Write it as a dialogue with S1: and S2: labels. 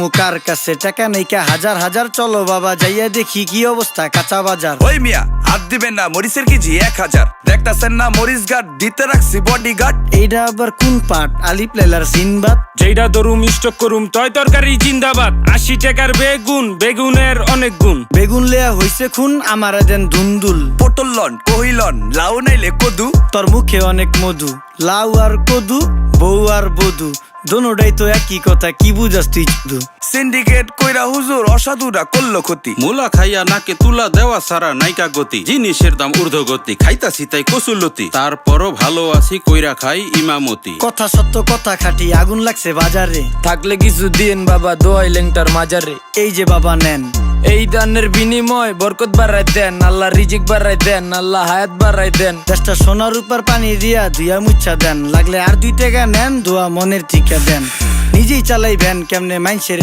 S1: মুকার কাছে টাকা নেইকা হাজার হাজার, চলো বাবা যাইয়া দেখি কি অবস্থা কাঁচা বাজার।
S2: ওই মিয়া হাত দিবেন না, মরিচের কেজি 1000। দেখতাছেন না মরিচ গার্ড দিতে রাখছি বডি গার্ড।
S1: এইটা আবার কোন পাট? আলিপ লাইলার সিনবাদ।
S3: যেইটা ধরুম স্টক করুম তয় তরকারি জিন্দাবাদ। 80 টাকার বেগুন, বেগুনের অনেক গুণ।
S1: বেগুন লেয়া হইছে খুন, আমারে দেন ধুন্দুল।
S2: পটল লন, কহিলন, লাউ নাইলে কদু।
S1: তোর মুখে অনেক মধু, লাউ আর কদু, বউ আর বধু, দোনোটাই তো একই কথা, কি বুঝাস তুই শুধু?
S2: সিন্ডিকেট কইরা হুজুর অসাধুরা করলো ক্ষতি।
S4: মুলা খাইয়া নাকে তুলা দেওয়া সারা নাইকা গতি। জিনিসের দাম ঊর্ধ্বগতি, খাইতাছি তাই কসুলতি। তারপরও ভালো আছি কইরা খাই ইমামতি।
S1: কথা সত্য কথা খাটি, আগুন লাগছে বাজারে।
S5: থাকলে কিছু দিন বাবা, দোয়াই লেংটার মাজারে।
S1: এই যে বাবা নেন,
S5: এই দানের বিনিময় বরকত বাড়াই দেন, আল্লাহ রিজিক বাড়াই দেন, আল্লাহ হায়াত বাড়াই দেন।
S1: দেশটা সোনার উপর পানি দিয়া ধুইয়া মুচ্ছা দেন, লাগলে আর 2 টাকা নেন, দোয়া মনের ঠিকা দেন। নিজেই চালাই ভ্যান, কেমনে মাইনসের